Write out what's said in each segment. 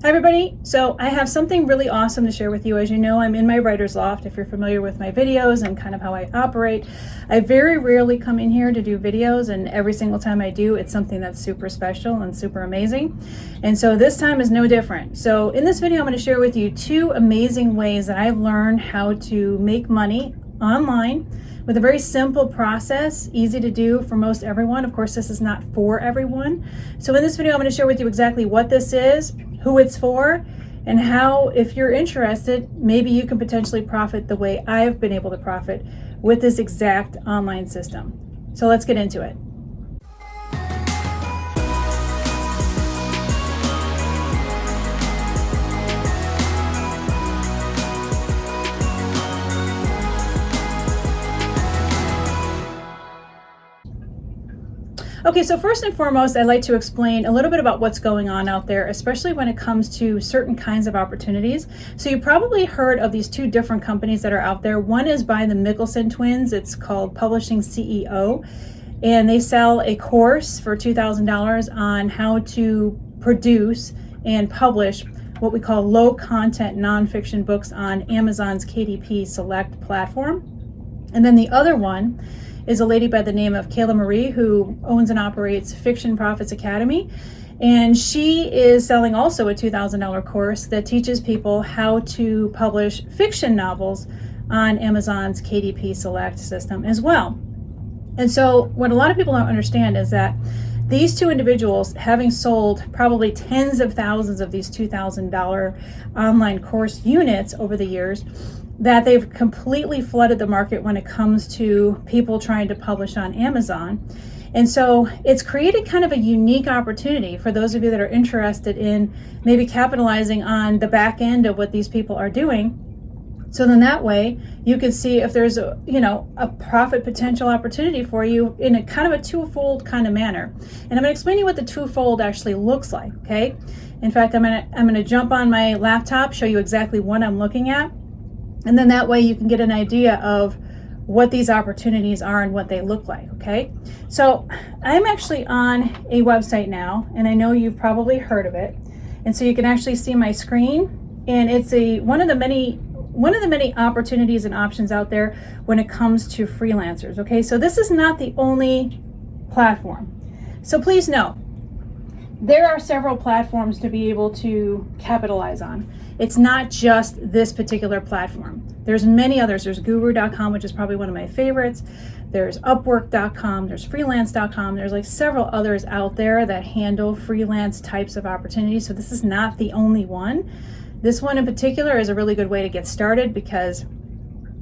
Hi everybody, so I have something really awesome to share with you. As you know, I'm in my writer's loft. If you're familiar with my videos and kind of how I operate, I very rarely come in here to do videos, and every single time I do, it's something that's super special and super amazing. And so this time is no different. So in this video, I'm going to share with you two amazing ways that I've learned how to make money online with a very simple process, easy to do for most everyone. Of course, this is not for everyone. So in this video, I'm going to share with you exactly what this is, who it's for, and how, if you're interested, maybe you can potentially profit the way I've been able to profit with this exact online system. So let's get into it. Okay, so first and foremost, I'd like to explain a little bit about what's going on out there, especially when it comes to certain kinds of opportunities. So you probably heard of these two different companies that are out there. One is by the Mickelson twins. It's called Publishing CEO, and they sell a course for $2,000 on how to produce and publish what we call low content nonfiction books on Amazon's KDP Select platform. And then the other one is a lady by the name of Kayla Marie, who owns and operates Fiction Profits Academy. And she is selling also a $2,000 course that teaches people how to publish fiction novels on Amazon's KDP Select system as well. And so what a lot of people don't understand is that these two individuals, having sold probably tens of thousands of these $2,000 online course units over the years, that they've completely flooded the market when it comes to people trying to publish on Amazon. And so it's created kind of a unique opportunity for those of you that are interested in maybe capitalizing on the back end of what these people are doing. So then that way you can see if there's a profit potential opportunity for you in a kind of a twofold kind of manner. And I'm going to explain to you what the twofold actually looks like, okay? In fact, I'm going to jump on my laptop, show you exactly what I'm looking at. And then that way you can get an idea of what these opportunities are and what they look like, okay? So I'm actually on a website now, and I know you've probably heard of it. And so you can actually see my screen, and it's one of the many opportunities and options out there when it comes to freelancers, okay? So this is not the only platform. So please know, there are several platforms to be able to capitalize on. It's not just this particular platform. There's many others. There's guru.com, which is probably one of my favorites. There's upwork.com, there's freelance.com. There's like several others out there that handle freelance types of opportunities. So this is not the only one. This one in particular is a really good way to get started, because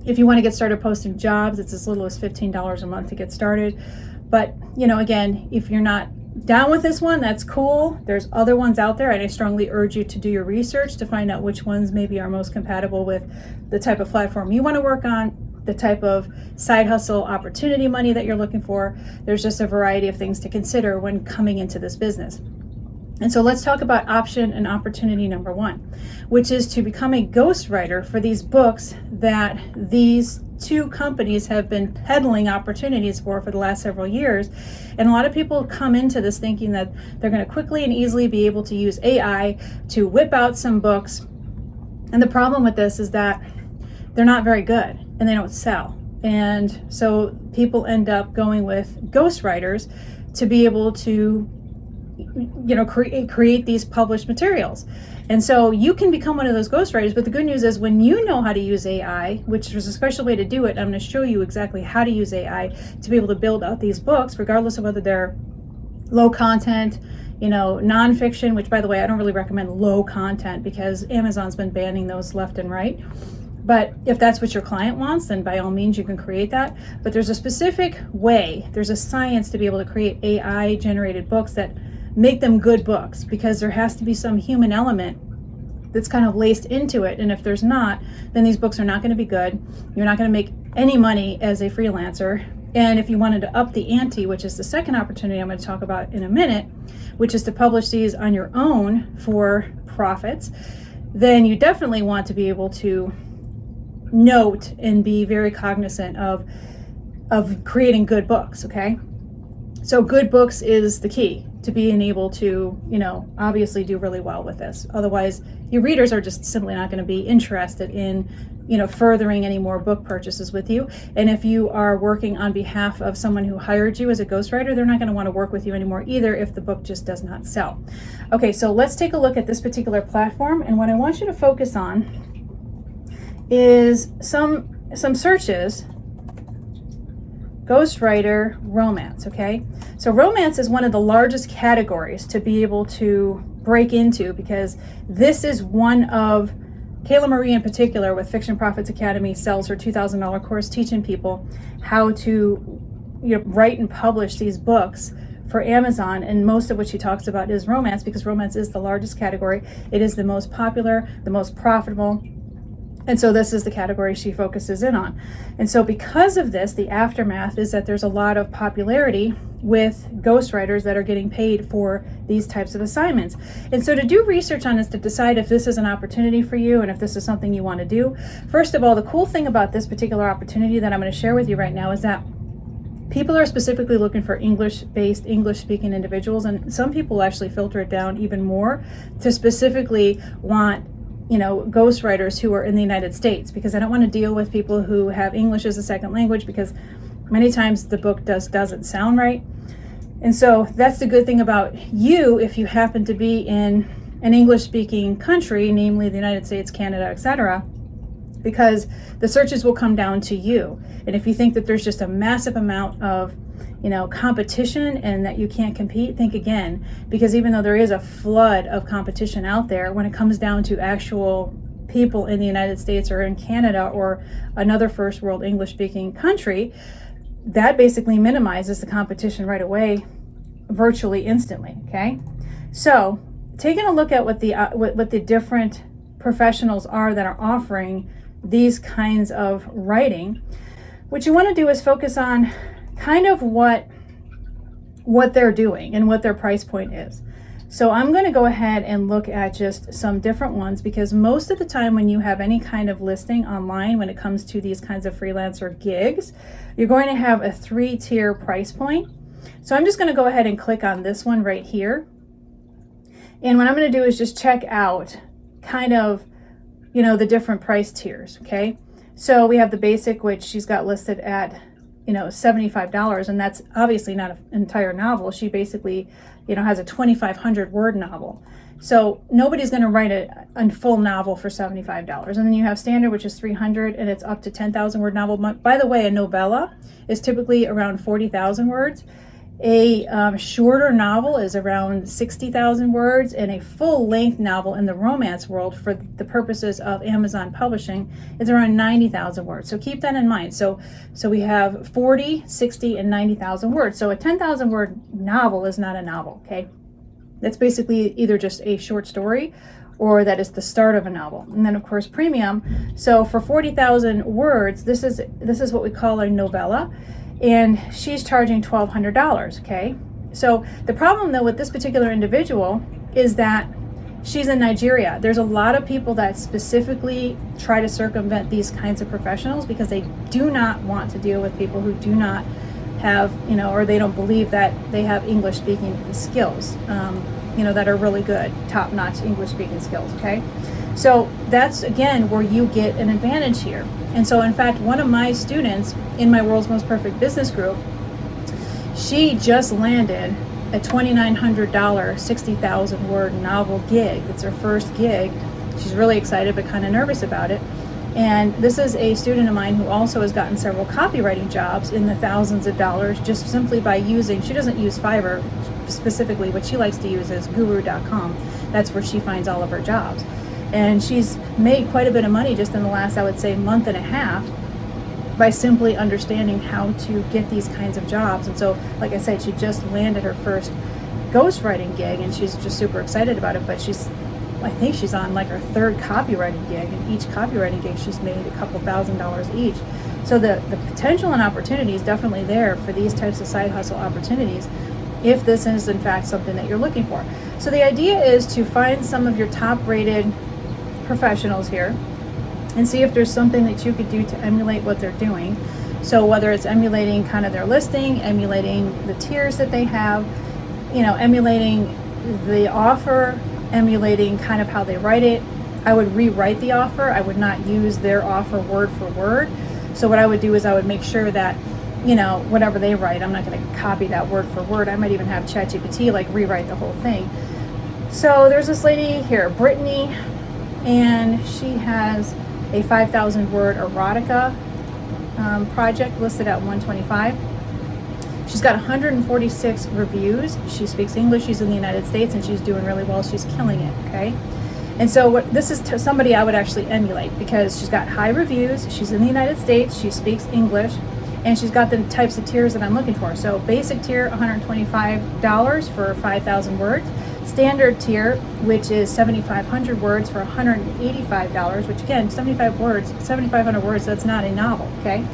if you want to get started posting jobs, it's as little as $15 a month to get started. But, again, if you're not down with this one, that's cool. There's other ones out there, and I strongly urge you to do your research to find out which ones maybe are most compatible with the type of platform you want to work on, the type of side hustle opportunity money that you're looking for. There's just a variety of things to consider when coming into this business. And so let's talk about option and opportunity number one, which is to become a ghostwriter for these books that these two companies have been peddling opportunities for the last several years. And a lot of people come into this thinking that they're going to quickly and easily be able to use AI to whip out some books. And the problem with this is that they're not very good and they don't sell. And so people end up going with ghostwriters to be able to create these published materials. And so you can become one of those ghostwriters, but the good news is when you know how to use AI, which there's a special way to do it, I'm going to show you exactly how to use AI to be able to build out these books, regardless of whether they're low content, nonfiction, which by the way, I don't really recommend low content because Amazon's been banning those left and right. But if that's what your client wants, then by all means you can create that. But there's a specific way, there's a science to be able to create AI generated books that make them good books, because there has to be some human element that's kind of laced into it. And if there's not, then these books are not going to be good. You're not going to make any money as a freelancer. And if you wanted to up the ante, which is the second opportunity I'm going to talk about in a minute, which is to publish these on your own for profits, then you definitely want to be able to note and be very cognizant of creating good books, okay? So good books is the key to being able to, obviously do really well with this. Otherwise, your readers are just simply not going to be interested in, furthering any more book purchases with you. And if you are working on behalf of someone who hired you as a ghostwriter, they're not going to want to work with you anymore either if the book just does not sell. Okay, so let's take a look at this particular platform. And what I want you to focus on is some searches. Ghostwriter romance, okay? So romance is one of the largest categories to be able to break into, because this is one of, Kayla Marie in particular with Fiction Profits Academy sells her $2,000 course teaching people how to write and publish these books for Amazon, and most of what she talks about is romance, because romance is the largest category. It is the most popular, the most profitable. And so this is the category she focuses in on. And so because of this, the aftermath is that there's a lot of popularity with ghostwriters that are getting paid for these types of assignments. And so to do research on this, to decide if this is an opportunity for you and if this is something you want to do, first of all, the cool thing about this particular opportunity that I'm going to share with you right now is that people are specifically looking for English-based, English-speaking individuals. And some people actually filter it down even more to specifically want ghostwriters who are in the United States, because I don't want to deal with people who have English as a second language, because many times the book doesn't sound right. And so that's the good thing about you if you happen to be in an English-speaking country, namely the United States, Canada, etc., because the searches will come down to you. And if you think that there's just a massive amount of competition and that you can't compete, think again, because even though there is a flood of competition out there, when it comes down to actual people in the United States or in Canada or another first world English speaking country, that basically minimizes the competition right away, virtually instantly. Okay, so taking a look at what the different professionals are that are offering these kinds of writing, what you want to do is focus on kind of what they're doing and what their price point is. So I'm going to go ahead and look at just some different ones, because most of the time when you have any kind of listing online, when it comes to these kinds of freelancer gigs, you're going to have a 3-tier price point. So I'm just going to go ahead and click on this one right here. And what I'm going to do is just check out kind of, the different price tiers, okay? So we have the basic, which she's got listed at $75, and that's obviously not an entire novel. She basically, has a 2,500 word novel. So nobody's going to write a full novel for $75. And then you have standard, which is 300, and it's up to 10,000 word novel. By the way, a novella is typically around 40,000 words. A shorter novel is around 60,000 words, and a full-length novel in the romance world, for the purposes of Amazon publishing, is around 90,000 words. So keep that in mind. So we have 40, 60, and 90,000 words. So a 10,000 word novel is not a novel, okay? That's basically either just a short story or that is the start of a novel. And then of course premium. So for 40,000 words, this is what we call a novella. And she's charging $1,200, okay? So the problem though with this particular individual is that she's in Nigeria. There's a lot of people that specifically try to circumvent these kinds of professionals because they do not want to deal with people who do not have, or they don't believe that they have English speaking skills, that are really good, top-notch English speaking skills, okay? So that's, again, where you get an advantage here. And so, in fact, one of my students in my World's Most Perfect Business Group, she just landed a $2,900, 60,000 word novel gig. It's her first gig. She's really excited but kind of nervous about it. And this is a student of mine who also has gotten several copywriting jobs in the thousands of dollars just simply by using, she doesn't use Fiverr specifically, what she likes to use is guru.com. That's where she finds all of her jobs. And she's made quite a bit of money just in the last, I would say, month and a half by simply understanding how to get these kinds of jobs. And so, like I said, she just landed her first ghostwriting gig, and she's just super excited about it. But I think she's on like her third copywriting gig, and each copywriting gig she's made a couple $1,000s each. So the potential and opportunity is definitely there for these types of side hustle opportunities, if this is in fact something that you're looking for. So the idea is to find some of your top rated professionals here and see if there's something that you could do to emulate what they're doing. So whether it's emulating kind of their listing, emulating the tiers that they have, emulating the offer, emulating kind of how they write it. I would rewrite the offer. I would not use their offer word for word. So what I would do is I would make sure that, whatever they write, I'm not going to copy that word for word. I might even have ChatGPT like rewrite the whole thing. So there's this lady here, Brittany, and she has a 5,000 word erotica project listed at 125. She's got 146 reviews. She speaks English. She's in the United States, and she's doing really well. She's killing it, okay? And so this is somebody I would actually emulate, because she's got high reviews. She's in the United States. She speaks English, and she's got the types of tiers that I'm looking for. So basic tier, $125 for 5,000 words. Standard tier, which is 7,500 words for $185, which again, 7,500 words, that's not a novel, okay?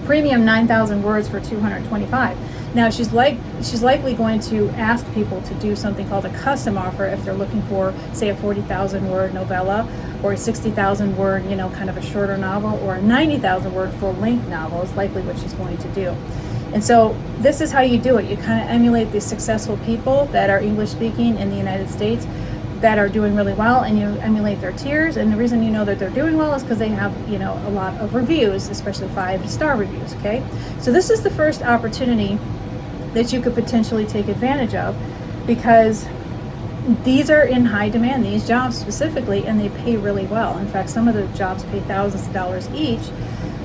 Premium, 9,000 words for $225. Now she's likely going to ask people to do something called a custom offer if they're looking for, say, a 40,000 word novella, or a 60,000 word, kind of a shorter novel, or a 90,000 word full length novel is likely what she's going to do. And so this is how you do it. You kind of emulate the successful people that are English speaking in the United States that are doing really well, and you emulate their tiers. And the reason you know that they're doing well is because they have, a lot of reviews, especially 5-star reviews, okay? So this is the first opportunity that you could potentially take advantage of, because these are in high demand, these jobs specifically, and they pay really well. In fact, some of the jobs pay thousands of dollars each,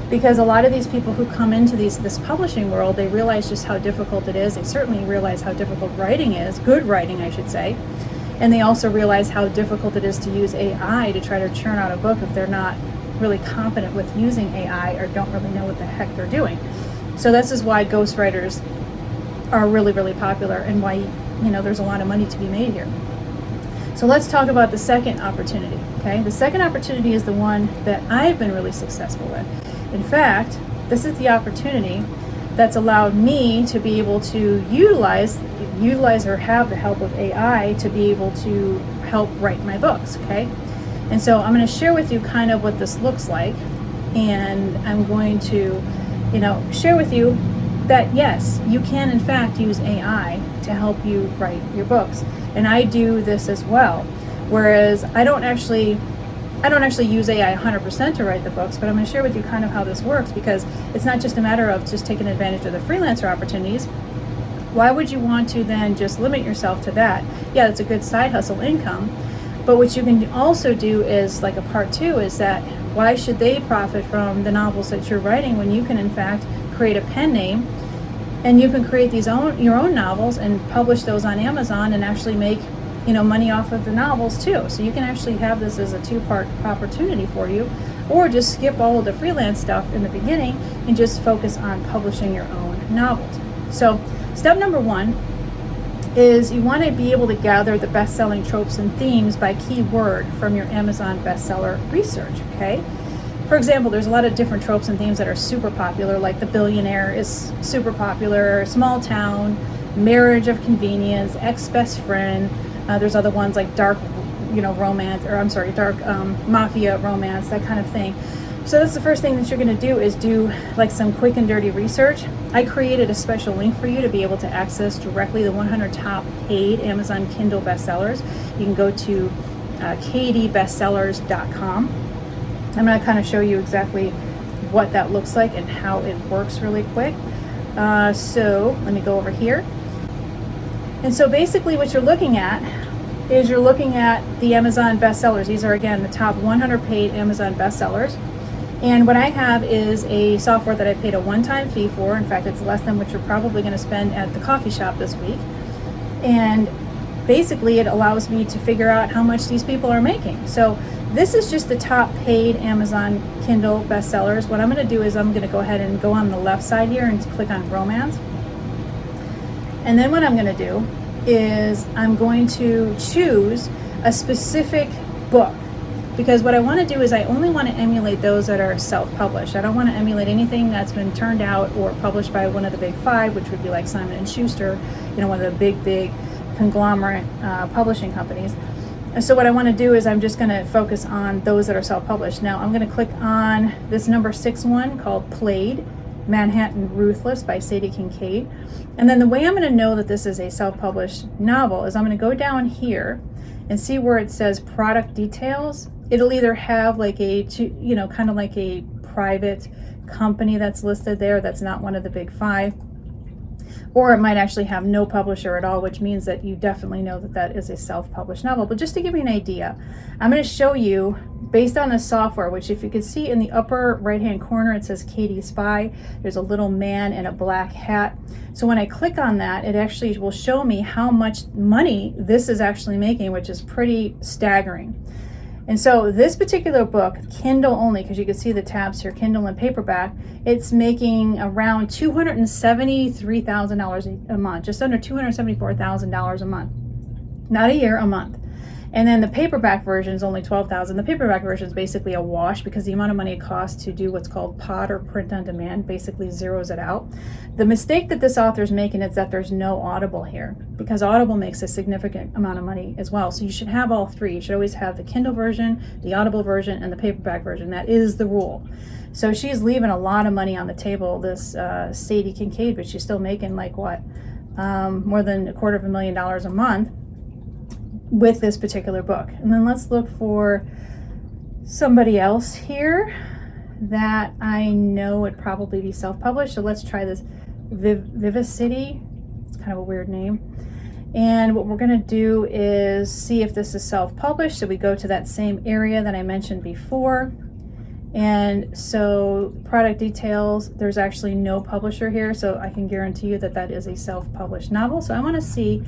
because a lot of these people who come into this publishing world, they realize just how difficult it is. They certainly realize how difficult writing is, good writing, I should say. And they also realize how difficult it is to use AI to try to churn out a book if they're not really competent with using AI or don't really know what the heck they're doing. So this is why ghostwriters are really, really popular, and why, there's a lot of money to be made here. So let's talk about the second opportunity, okay? The second opportunity is the one that I've been really successful with. In fact, this is the opportunity that's allowed me to be able to utilize or have the help of AI to be able to help write my books, okay? And so I'm going to share with you kind of what this looks like, and I'm going to, share with you that yes, you can in fact use AI to help you write your books. And I do this as well. Whereas I don't actually use AI 100% to write the books, but I'm going to share with you kind of how this works, because it's not just a matter of just taking advantage of the freelancer opportunities. Why would you want to then just limit yourself to that? Yeah, it's a good side hustle income, but what you can also do is, like a part two, is that why should they profit from the novels that you're writing when you can in fact create a pen name, and you can create your own novels and publish those on Amazon and actually make money off of the novels too. So you can actually have this as a two-part opportunity for you, or just skip all of the freelance stuff in the beginning and just focus on publishing your own novels. So step number one is you want to be able to gather the best-selling tropes and themes by keyword from your Amazon bestseller research, okay? For example, there's a lot of different tropes and themes that are super popular, like the billionaire is super popular, small town, marriage of convenience, ex-best friend. There's other ones like dark, dark mafia romance, that kind of thing. So that's the first thing that you're going to do, is do like some quick and dirty research. I created a special link for you to be able to access directly the 100 top paid Amazon Kindle bestsellers. You can go to kdbestsellers.com. I'm going to kind of show you exactly what that looks like and how it works really quick. So let me go over here. And so basically what you're looking at is you're looking at the Amazon bestsellers. These are, again, the top 100 paid Amazon bestsellers. And what I have is a software that I paid a one-time fee for. In fact, it's less than what you're probably going to spend at the coffee shop this week. And basically it allows me to figure out how much these people are making. So this is just the top paid Amazon Kindle bestsellers. What I'm going to do is I'm going to go ahead and go on the left side here and click on romance. And then what I'm going to do is I'm going to choose a specific book, because what I want to do is I only want to emulate those that are self-published. I don't want to emulate anything that's been turned out or published by one of the big five, which would be like Simon & Schuster, one of the big conglomerate publishing companies. And so what I want to do is I'm just going to focus on those that are self-published. Now I'm going to click on this number 6 one called Played, Manhattan Ruthless by Sadie Kincaid. And then the way I'm going to know that this is a self-published novel is I'm going to go down here and see where it says product details. It'll either have like a, kind of like a private company that's listed there that's not one of the big five, or it might actually have no publisher at all, which means that you definitely know that that is a self-published novel. But just to give you an idea, I'm going to show you based on the software, which if you can see in the upper right-hand corner, it says Katie Spy. There's a little man in a black hat. So when I click on that, it actually will show me how much money this is actually making, which is pretty staggering. And so this particular book, Kindle only, because you can see the tabs here, Kindle and paperback, it's making around $273,000 a month, just under $274,000 a month. Not a year, a month. And then the paperback version is only $12,000. The paperback version is basically a wash because the amount of money it costs to do what's called POD or print on demand basically zeroes it out. The mistake that this author is making is that there's no Audible here, because Audible makes a significant amount of money as well. So you should have all three. You should always have the Kindle version, the Audible version, and the paperback version. That is the rule. So she's leaving a lot of money on the table, this Sadie Kincaid, but she's still making like what? More than $250,000 a month with this particular book. And then let's look for somebody else here that I know would probably be self-published. So let's try this Vivacity. It's kind of a weird name. And what we're going to do is see if this is self-published. So we go to that same area that I mentioned before. And so product details, there's actually no publisher here. So I can guarantee you that that is a self-published novel. So I want to see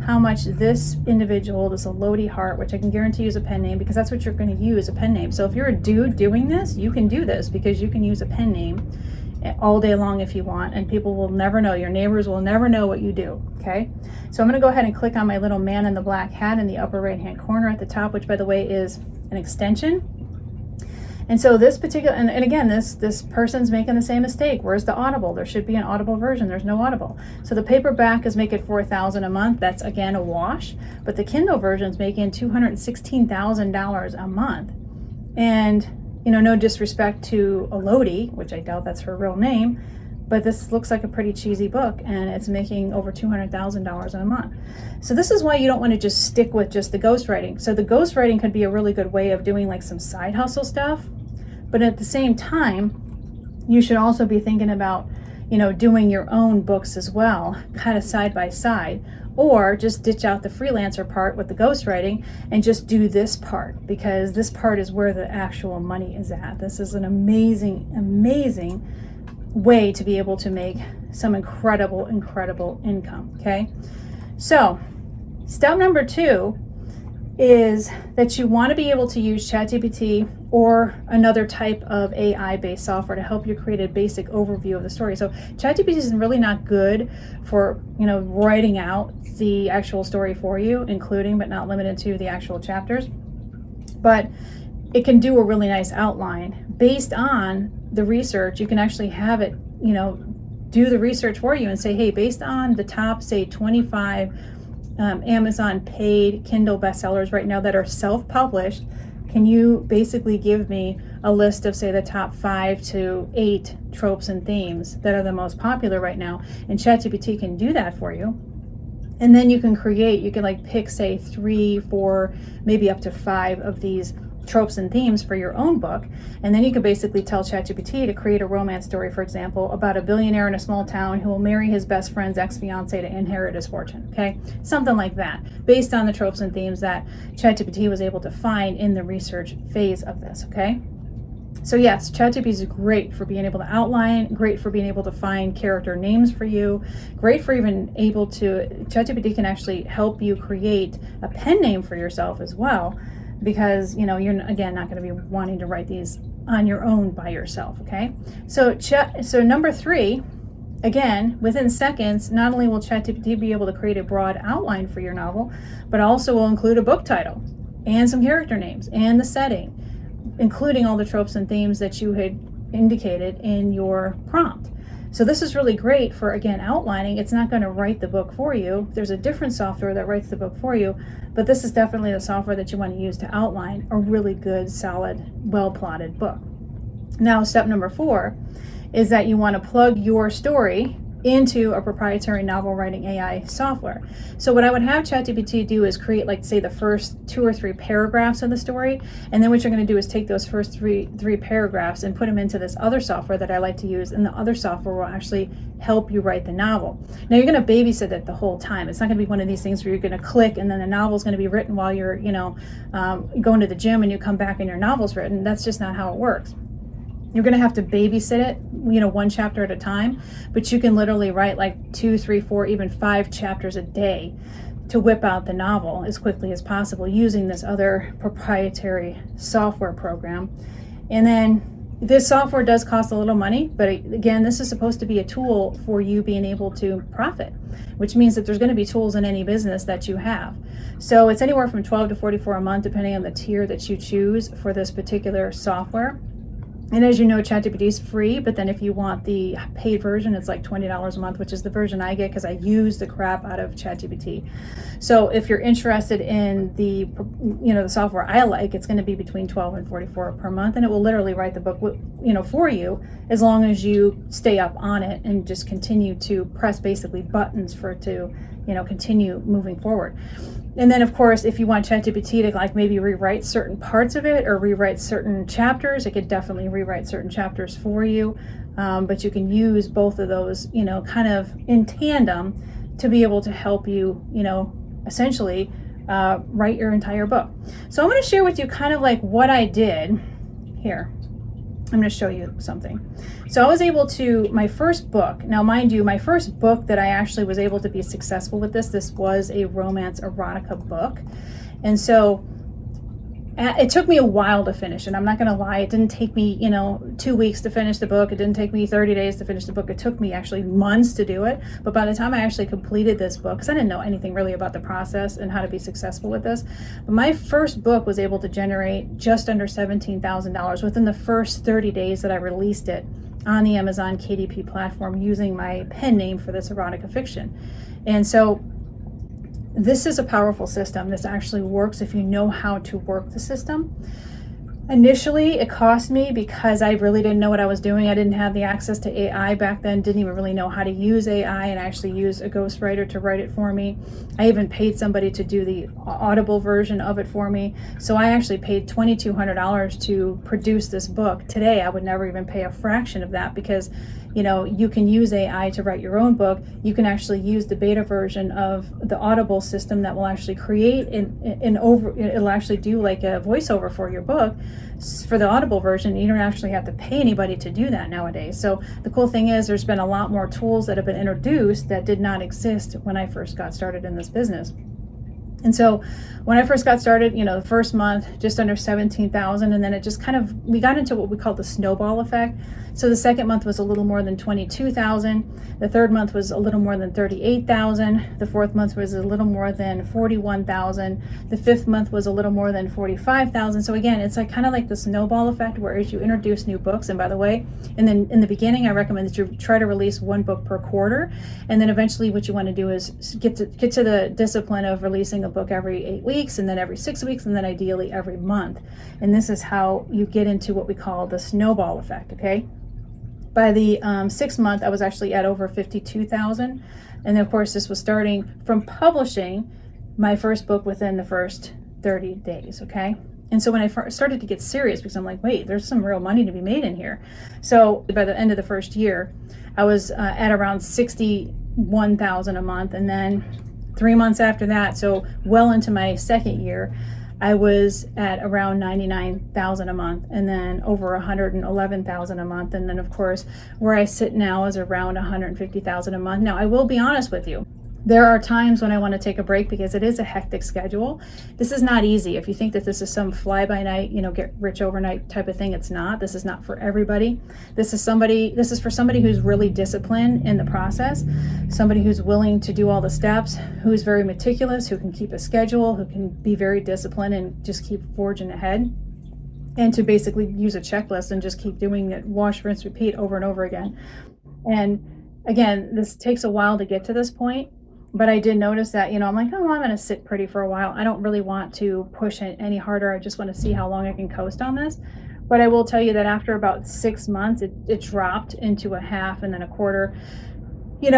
how much this individual, this Elodie Hart, which I can guarantee is a pen name because that's what you're going to use, a pen name. So if you're a dude doing this, you can do this because you can use a pen name all day long if you want, and people will never know. Your neighbors will never know what you do, okay? So I'm going to go ahead and click on my little man in the black hat in the upper right-hand corner at the top, which by the way is an extension. And so this particular, and again, this person's making the same mistake. Where's the Audible? There should be an Audible version. There's no Audible. So the paperback is making $4,000 a month. That's again a wash. But the Kindle version is making $216,000 a month. And no disrespect to Elodie, which I doubt that's her real name, but this looks like a pretty cheesy book, and it's making over $200,000 a month. So this is why you don't want to just stick with just the ghostwriting. So the ghostwriting could be a really good way of doing like some side hustle stuff, but at the same time, you should also be thinking about, doing your own books as well, kind of side by side, or just ditch out the freelancer part with the ghostwriting and just do this part, because this part is where the actual money is at. This is an amazing, amazing way to be able to make some incredible income. Okay, so step number 2 is that you want to be able to use ChatGPT or another type of AI based software to help you create a basic overview of the story. So ChatGPT is really not good for writing out the actual story for you, including but not limited to the actual chapters, but it can do a really nice outline based on the research. You can actually have it, do the research for you and say, hey, based on the top, say 25 Amazon paid Kindle bestsellers right now that are self-published, can you basically give me a list of, say, the top 5 to 8 tropes and themes that are the most popular right now? And ChatGPT can do that for you. And then you can pick, say, 3, 4, maybe up to 5 of these tropes and themes for your own book, and then you can basically tell ChatGPT to create a romance story, for example, about a billionaire in a small town who will marry his best friend's ex-fiance to inherit his fortune. Okay, something like that, based on the tropes and themes that ChatGPT was able to find in the research phase of this. Okay, so yes, ChatGPT is great for being able to outline, great for being able to find character names for you, great for ChatGPT can actually help you create a pen name for yourself as well, because you're again not going to be wanting to write these on your own by yourself. Okay, so number 3, again, within seconds, not only will ChatGPT be able to create a broad outline for your novel, but also will include a book title and some character names and the setting, including all the tropes and themes that you had indicated in your prompt. So this is really great for, again, outlining. It's not going to write the book for you. There's a different software that writes the book for you, but this is definitely the software that you want to use to outline a really good, solid, well-plotted book. Now, step number 4 is that you want to plug your story into a proprietary novel writing AI software. So what I would have ChatGPT do is create, like, say, the first 2 or 3 paragraphs of the story, and then what you're going to do is take those first three paragraphs and put them into this other software that I like to use, and the other software will actually help you write the novel. Now, you're going to babysit it the whole time. It's not going to be one of these things where you're going to click and then the novel is going to be written while you're going to the gym and you come back and your novel's written. That's just not how it works. You're going to have to babysit it, 1 chapter at a time, but you can literally write like 2, 3, 4, even 5 chapters a day to whip out the novel as quickly as possible using this other proprietary software program. And then this software does cost a little money, but again, this is supposed to be a tool for you being able to profit, which means that there's going to be tools in any business that you have. So it's anywhere from $12 to $44 a month, depending on the tier that you choose for this particular software. And as you know, ChatGPT is free, but then if you want the paid version, it's like $20 a month, which is the version I get because I use the crap out of ChatGPT. So if you're interested in the software I like, it's going to be between $12 and $44 per month, and it will literally write the book, for you, as long as you stay up on it and just continue to press basically buttons for it to, continue moving forward. And then, of course, if you want ChatGPT to like maybe rewrite certain parts of it or rewrite certain chapters, it could definitely rewrite certain chapters for you. But you can use both of those, kind of in tandem to be able to help you, essentially write your entire book. So I'm going to share with you kind of like what I did here. I'm going to show you something. So I was able to, my first book, now mind you, my first book that I actually was able to be successful with this was a romance erotica book. And so it took me a while to finish, and I'm not going to lie, it didn't take me, 2 weeks to finish the book. It didn't take me 30 days to finish the book. It took me actually months to do it. But by the time I actually completed this book, because I didn't know anything really about the process and how to be successful with this, but my first book was able to generate just under $17,000 within the first 30 days that I released it on the Amazon KDP platform using my pen name for this erotica fiction. And so this is a powerful system. This actually works if you know how to work the system. Initially, it cost me because I really didn't know what I was doing. I didn't have the access to AI back then, didn't even really know how to use AI, and I actually used a ghostwriter to write it for me. I even paid somebody to do the Audible version of it for me. So I actually paid $2,200 to produce this book. Today, I would never even pay a fraction of that because you can use AI to write your own book. You can actually use the beta version of the Audible system that will actually create it'll actually do like a voiceover for your book for the Audible version. You don't actually have to pay anybody to do that nowadays. So the cool thing is there's been a lot more tools that have been introduced that did not exist when I first got started in this business. And so when I first got started, the first month, just under 17,000, and then it just we got into what we call the snowball effect. So the second month was a little more than 22,000. The third month was a little more than 38,000. The fourth month was a little more than 41,000. The fifth month was a little more than 45,000. So again, it's kind of like the snowball effect, where as you introduce new books, and by the way, and then in the beginning, I recommend that you try to release 1 book per quarter. And then eventually what you want to do is get to the discipline of releasing a book every 8 weeks, and then every 6 weeks, and then ideally every month. And this is how you get into what we call the snowball effect, okay? By the 6th month, I was actually at over 52,000. And then, of course, this was starting from publishing my first book within the first 30 days, okay? And so when I started to get serious, because I'm like, wait, there's some real money to be made in here. So by the end of the first year, I was at around 61,000 a month. And then 3 months after that, so well into my second year, I was at around 99,000 a month, and then over 111,000 a month. And then, of course, where I sit now is around 150,000 a month. Now, I will be honest with you. There are times when I want to take a break because it is a hectic schedule. This is not easy. If you think that this is some fly-by-night, get rich overnight type of thing, it's not. This is not for everybody. This is for somebody who's really disciplined in the process, somebody who's willing to do all the steps, who's very meticulous, who can keep a schedule, who can be very disciplined and just keep forging ahead, and to basically use a checklist and just keep doing it, wash, rinse, repeat over and over again. And again, this takes a while to get to this point. But I did notice that, I'm like, oh, I'm going to sit pretty for a while. I don't really want to push it any harder. I just want to see how long I can coast on this. But I will tell you that after about 6 months, it dropped into a half and then a quarter.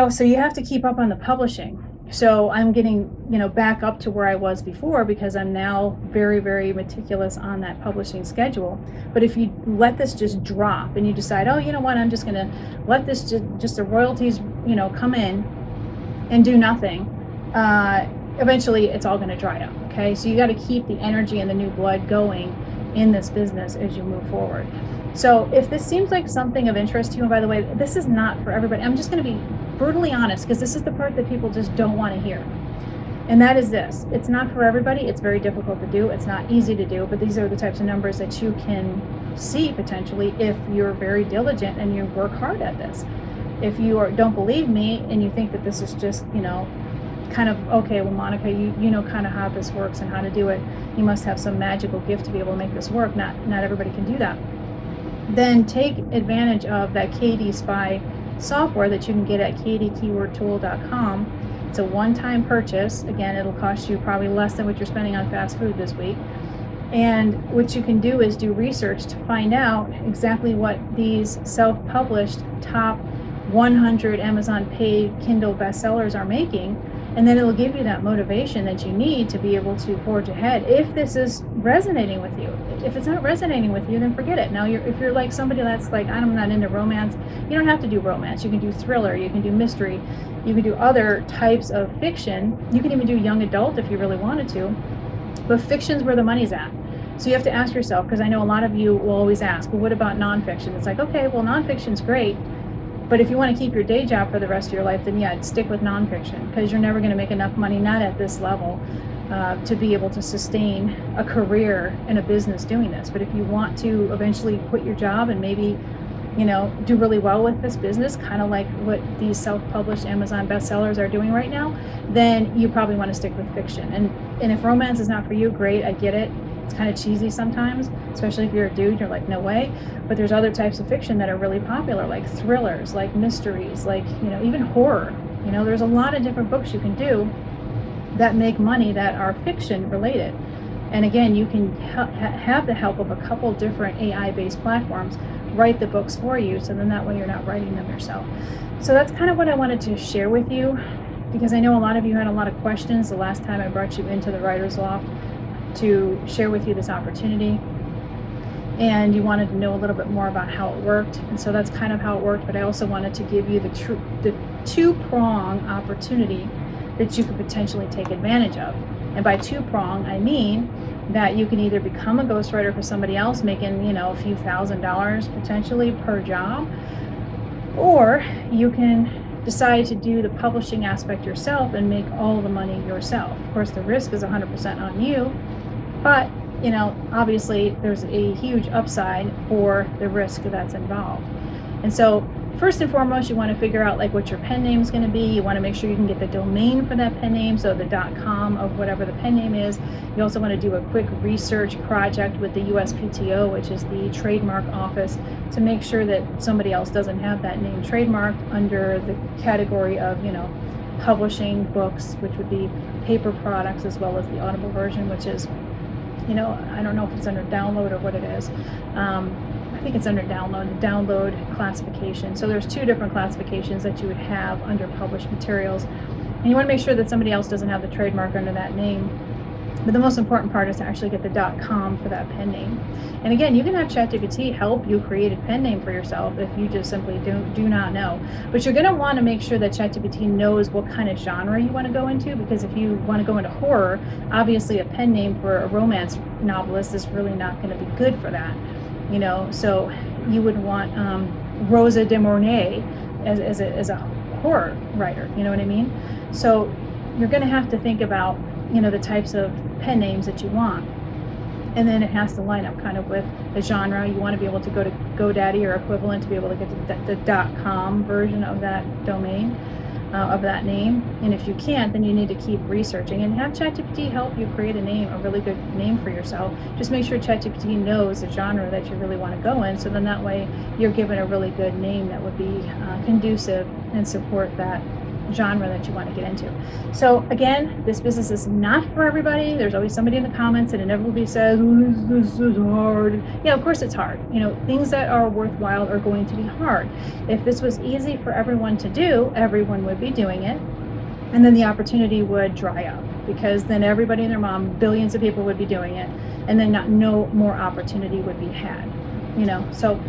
So you have to keep up on the publishing. So I'm getting, back up to where I was before because I'm now very, very meticulous on that publishing schedule. But if you let this just drop and you decide, oh, you know what, I'm just going to let this just the royalties, come in and do nothing, eventually it's all going to dry up. Okay. So you got to keep the energy and the new blood going in this business as you move forward. So if this seems like something of interest to you, and by the way, this is not for everybody. I'm just going to be brutally honest because this is the part that people just don't want to hear. And that is this. It's not for everybody. It's very difficult to do. It's not easy to do, but these are the types of numbers that you can see potentially if you're very diligent and you work hard at this. If you don't believe me and you think that this is just, kind of, okay, well, Monica, you know kind of how this works and how to do it. You must have some magical gift to be able to make this work. Not everybody can do that. Then take advantage of that KD Spy software that you can get at kdkeywordtool.com. It's a one-time purchase. Again, it'll cost you probably less than what you're spending on fast food this week. And what you can do is do research to find out exactly what these self-published top 100 Amazon paid Kindle bestsellers are making. And then it'll give you that motivation that you need to be able to forge ahead if this is resonating with you. If it's not resonating with you, then forget it. Now, if you're like somebody that's like, I'm not into romance, you don't have to do romance. You can do thriller, you can do mystery, you can do other types of fiction. You can even do young adult if you really wanted to. But fiction's where the money's at. So you have to ask yourself, because I know a lot of you will always ask, well, what about nonfiction? It's like, okay, well, nonfiction's great. But if you want to keep your day job for the rest of your life, then yeah, stick with nonfiction because you're never going to make enough money, not at this level, to be able to sustain a career in a business doing this. But if you want to eventually quit your job and maybe, do really well with this business, kind of like what these self-published Amazon bestsellers are doing right now, then you probably want to stick with fiction. And if romance is not for you, great, I get it. It's kind of cheesy sometimes, especially if you're a dude, you're like, no way. But there's other types of fiction that are really popular, like thrillers, like mysteries, like, even horror. There's a lot of different books you can do that make money that are fiction related. And again, you can have the help of a couple different AI-based platforms write the books for you. So then that way you're not writing them yourself. So that's kind of what I wanted to share with you because I know a lot of you had a lot of questions the last time I brought you into the Writer's Loft to share with you this opportunity, and you wanted to know a little bit more about how it worked, and so that's kind of how it worked. But I also wanted to give you the two-prong opportunity that you could potentially take advantage of. And by two-prong, I mean that you can either become a ghostwriter for somebody else making a few $1,000s potentially per job, or you can decide to do the publishing aspect yourself and make all the money yourself. Of course, the risk is 100% on you, but obviously there's a huge upside for the risk that's involved. And so first and foremost, you want to figure out like what your pen name is going to be. You want to make sure you can get the domain for that pen name, so the .com of whatever the pen name is. You also want to do a quick research project with the USPTO, which is the trademark office, to make sure that somebody else doesn't have that name trademarked under the category of publishing books, which would be paper products, as well as the Audible version, which is I don't know if it's under download or what it is. I think it's under download classification. So there's two different classifications that you would have under published materials. And you want to make sure that somebody else doesn't have the trademark under that name. But the most important part is to actually get the .com for that pen name. And again, you can have ChatGPT help you create a pen name for yourself if you just simply do not know. But you're going to want to make sure that ChatGPT knows what kind of genre you want to go into, because if you want to go into horror, obviously a pen name for a romance novelist is really not going to be good for that. So you would want Rosa de Mornay as a horror writer, you know what I mean? So you're going to have to think about the types of pen names that you want, and then it has to line up kind of with the genre. You want to be able to go to GoDaddy or equivalent to be able to get the .com version of that domain, of that name. And if you can't, then you need to keep researching and have ChatGPT help you create a really good name for yourself. Just make sure ChatGPT knows the genre that you really want to go in, so then that way you're given a really good name that would be conducive and support that genre that you want to get into. So again, this business is not for everybody. There's always somebody in the comments that inevitably says, "Oh, this is hard." Yeah, of course it's hard. Things that are worthwhile are going to be hard. If this was easy for everyone to do, everyone would be doing it. And then the opportunity would dry up, because then everybody and their mom, billions of people would be doing it, and then no more opportunity would be had. So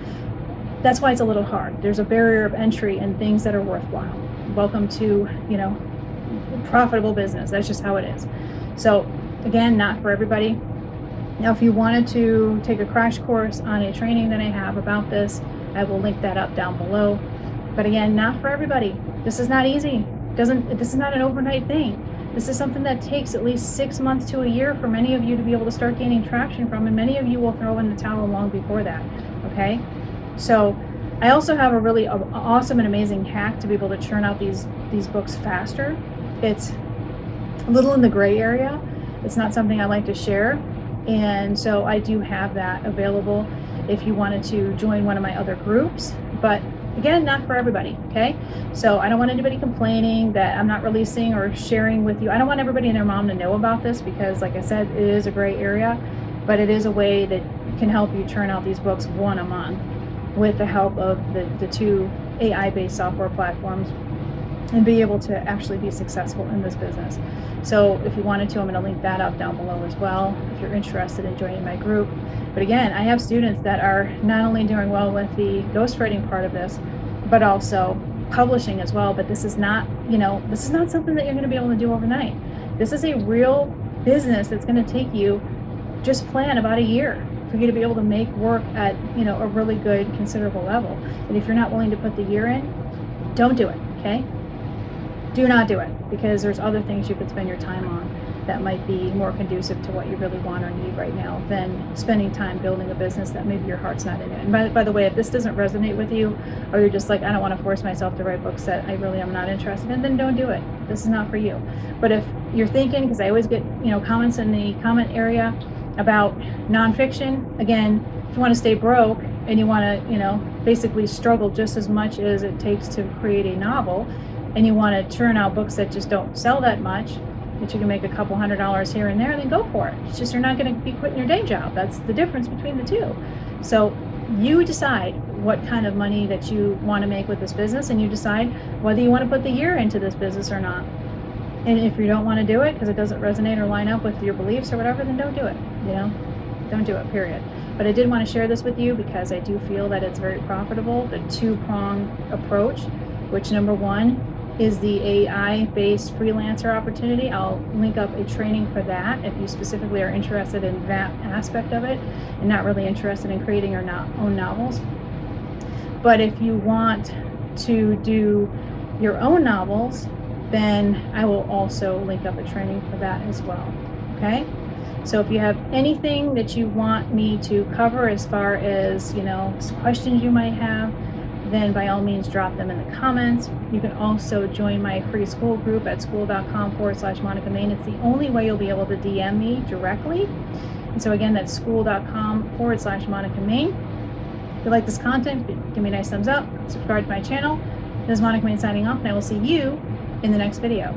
that's why it's a little hard. There's a barrier of entry in things that are worthwhile. Welcome to, profitable business. That's just how it is. So again, not for everybody. Now, if you wanted to take a crash course on a training that I have about this, I will link that up down below. But again, not for everybody. This is not easy. This is not an overnight thing. This is something that takes at least 6 months to a year for many of you to be able to start gaining traction from, and many of you will throw in the towel long before that. Okay? So I also have a really awesome and amazing hack to be able to churn out these books faster. It's a little in the gray area. It's not something I like to share. And so I do have that available if you wanted to join one of my other groups. But again, not for everybody, okay? So I don't want anybody complaining that I'm not releasing or sharing with you. I don't want everybody and their mom to know about this, because like I said, it is a gray area, but it is a way that can help you churn out these books one a month with the help of the two AI-based software platforms, and be able to actually be successful in this business. So if you wanted to, I'm going to link that up down below as well if you're interested in joining my group. But again, I have students that are not only doing well with the ghostwriting part of this, but also publishing as well. But this is not, this is not something that you're going to be able to do overnight. This is a real business that's going to take you, just plan about a year for you to be able to make work at, a really good, considerable level. And if you're not willing to put the year in, don't do it, okay? Do not do it, because there's other things you could spend your time on that might be more conducive to what you really want or need right now than spending time building a business that maybe your heart's not in it. And by the way, if this doesn't resonate with you, or you're just like, I don't want to force myself to write books that I really am not interested in, then don't do it. This is not for you. But if you're thinking, because I always get comments in the comment area about nonfiction, again, if you want to stay broke and you want to basically struggle just as much as it takes to create a novel, and you want to churn out books that just don't sell that much, that you can make a couple $100s here and there, then go for it. It's just, you're not going to be quitting your day job. That's the difference between the two. So you decide what kind of money that you want to make with this business, and you decide whether you want to put the year into this business or not. And if you don't want to do it because it doesn't resonate or line up with your beliefs or whatever, then don't do it. Don't do it, period. But I did want to share this with you because I do feel that it's very profitable, the two-prong approach, which number one is the AI-based freelancer opportunity. I'll link up a training for that if you specifically are interested in that aspect of it and not really interested in creating your own novels. But if you want to do your own novels, then I will also link up a training for that as well, okay? So if you have anything that you want me to cover as far as, questions you might have, then by all means drop them in the comments. You can also join my free school group at school.com/Monica Main. It's the only way you'll be able to DM me directly. And so again, that's school.com/Monica Main. If you like this content, give me a nice thumbs up, subscribe to my channel. This is Monica Main signing off, and I will see you in the next video.